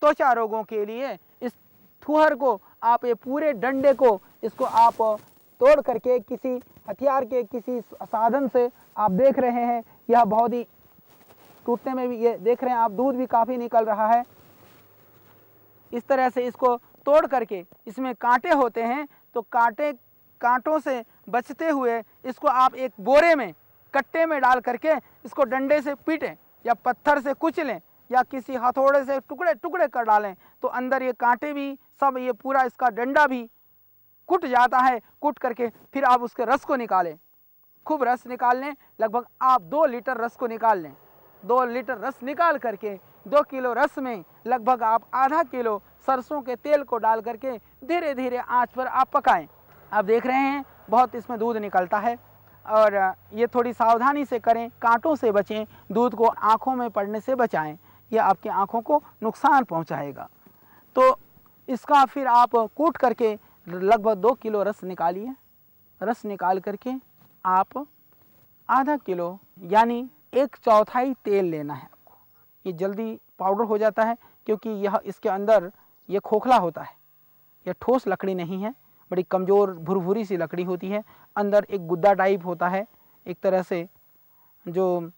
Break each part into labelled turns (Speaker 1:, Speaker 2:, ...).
Speaker 1: त्वचा रोगों के लिए इस थूहर को आप, ये पूरे डंडे को, इसको आप तोड़ करके किसी हथियार के किसी साधन से, आप देख रहे हैं यह बहुत ही टूटने में भी, ये देख रहे हैं आप, दूध भी काफ़ी निकल रहा है। इस तरह से इसको तोड़ करके, इसमें कांटे होते हैं तो कांटों से बचते हुए इसको आप एक बोरे में, कट्टे में डाल करके इसको डंडे से पीटें या पत्थर से कुचलें या किसी हथौड़े से टुकड़े टुकड़े कर डालें तो अंदर ये कांटे भी सब, ये पूरा इसका डंडा भी कुट जाता है। कुट करके फिर आप उसके रस को निकालें, खूब रस निकाल लें, लगभग आप 2 लीटर रस को निकाल लें। 2 लीटर रस निकाल करके 2 किलो रस में लगभग आप आधा किलो सरसों के तेल को डाल करके धीरे धीरे आंच पर आप पकाएं। आप देख रहे हैं बहुत इसमें दूध निकलता है, और ये थोड़ी सावधानी से करें, कांटों से बचें, दूध को आँखों में पड़ने से बचाएं, यह आपकी आँखों को नुकसान पहुंचाएगा। तो इसका फिर आप कूट करके लगभग 2 किलो रस निकालिए। रस निकाल करके आप आधा किलो यानी 1/4 तेल लेना है आपको। ये जल्दी पाउडर हो जाता है क्योंकि यह इसके अंदर ये खोखला होता है, यह ठोस लकड़ी नहीं है, बड़ी कमज़ोर भुरभुरी सी लकड़ी होती है। अंदर एक गुद्दा टाइप होता है, एक तरह से जो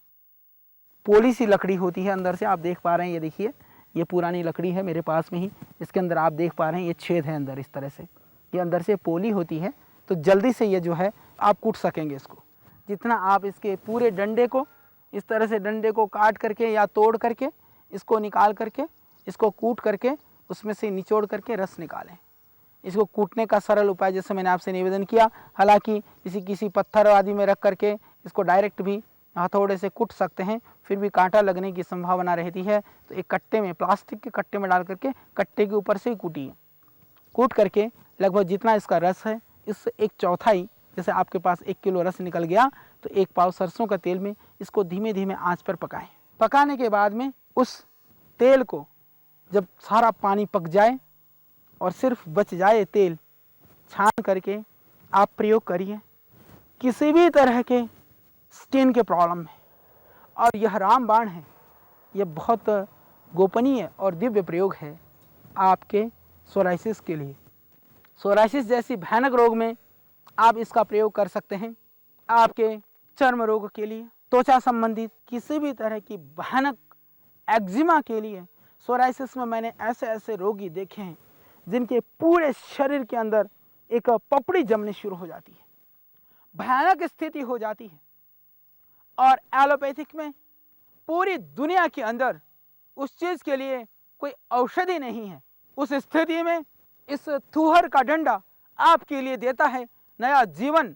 Speaker 1: पोली सी लकड़ी होती है अंदर से, आप देख पा रहे हैं। ये देखिए, ये पुरानी लकड़ी है मेरे पास में ही, इसके अंदर आप देख पा रहे हैं ये छेद है अंदर, इस तरह से ये अंदर से पोली होती है, तो जल्दी से ये जो है आप कूट सकेंगे इसको। जितना आप इसके पूरे डंडे को, इस तरह से डंडे को काट करके या तोड़ करके इसको निकाल करके, इसको कूट करके उसमें से निचोड़ करके रस निकालें। इसको कूटने का सरल उपाय जैसे मैंने आपसे निवेदन किया, हालांकि किसी पत्थर आदि में रख करके इसको डायरेक्ट भी हथौड़े से कूट सकते हैं, फिर भी कांटा लगने की संभावना रहती है, तो एक कट्टे में, प्लास्टिक के कट्टे में डाल करके कट्टे के ऊपर से ही कूटिए। कूट करके लगभग जितना इसका रस है इससे 1/4, जैसे आपके पास 1 किलो रस निकल गया तो 1 पाव सरसों का तेल में इसको धीमे धीमे आंच पर पकाएं। पकाने के बाद में उस तेल को जब सारा पानी पक जाए और सिर्फ बच जाए तेल, छान करके आप प्रयोग करिए। किसी भी तरह के स्किन के प्रॉब्लम है, और यह रामबाण है, यह बहुत गोपनीय और दिव्य प्रयोग है आपके सोराइसिस के लिए। सोराइसिस जैसी भयानक रोग में आप इसका प्रयोग कर सकते हैं। आपके चर्म रोग के लिए, त्वचा संबंधित किसी भी तरह की भयानक एक्जिमा के लिए, सोराइसिस में मैंने ऐसे ऐसे रोगी देखे हैं जिनके पूरे शरीर के अंदर एक पपड़ी जमनी शुरू हो जाती है, भयानक स्थिति हो जाती है, और एलोपैथिक में पूरी दुनिया के अंदर उस चीज के लिए कोई औषधि नहीं है। उस स्थिति में इस थूहर का डंडा आपके लिए देता है नया जीवन।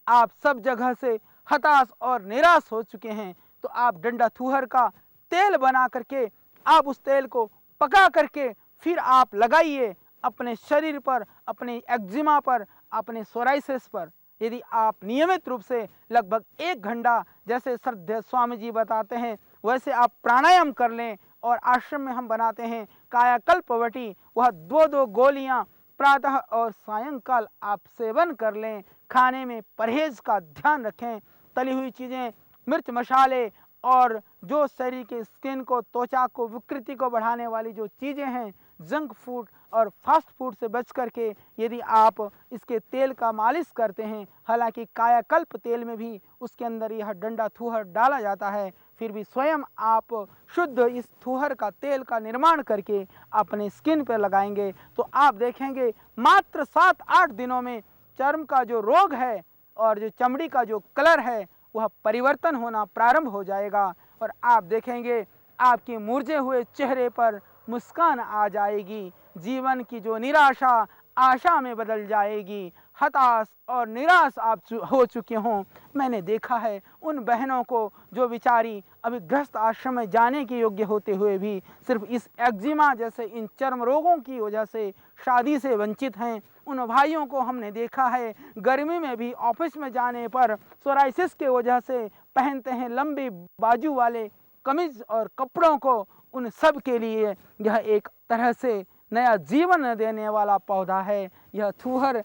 Speaker 1: आप सब जगह से हताश और निराश हो चुके हैं, तो आप डंडा थूहर का तेल बना करके आप उस तेल को पका करके फिर आप लगाइए अपने शरीर पर, अपने एक्जिमा पर, अपने सोराइसिस पर। यदि आप नियमित रूप से लगभग 1 घंटा, जैसे श्रद्धेय स्वामी जी बताते हैं वैसे आप प्राणायाम कर लें, और आश्रम में हम बनाते हैं कायाकल्पवटी, वह 2-2 गोलियां प्रातः और सायंकाल आप सेवन कर लें। खाने में परहेज का ध्यान रखें, तली हुई चीज़ें, मिर्च मसाले और जो शरीर के स्किन को, त्वचा को, विकृति को बढ़ाने वाली जो चीज़ें हैं, जंक फूड और फास्ट फूड से बच करके यदि आप इसके तेल का मालिश करते हैं, हालांकि कायाकल्प तेल में भी उसके अंदर यह डंडा थूहर डाला जाता है, फिर भी स्वयं आप शुद्ध इस थूहर का तेल का निर्माण करके अपने स्किन पर लगाएंगे तो आप देखेंगे मात्र 7-8 दिनों में चर्म का जो रोग है और जो चमड़ी का जो कलर है वह परिवर्तन होना प्रारंभ हो जाएगा, और आप देखेंगे आपके मुरझे हुए चेहरे पर मुस्कान आ जाएगी। जीवन की जो निराशा आशा में बदल जाएगी। हताश और निराश आप हो चुके हों, मैंने देखा है उन बहनों को जो बेचारी अभी गृहस्थ आश्रम में जाने के योग्य होते हुए भी सिर्फ इस एक्जिमा जैसे इन चर्म रोगों की वजह से शादी से वंचित हैं। उन भाइयों को हमने देखा है गर्मी में भी ऑफिस में जाने पर सोराइसिस के वजह से पहनते हैं लंबी बाजू वाले कमीज और कपड़ों को। उन सब के लिए यह एक तरह से नया जीवन देने वाला पौधा है यह थूहर।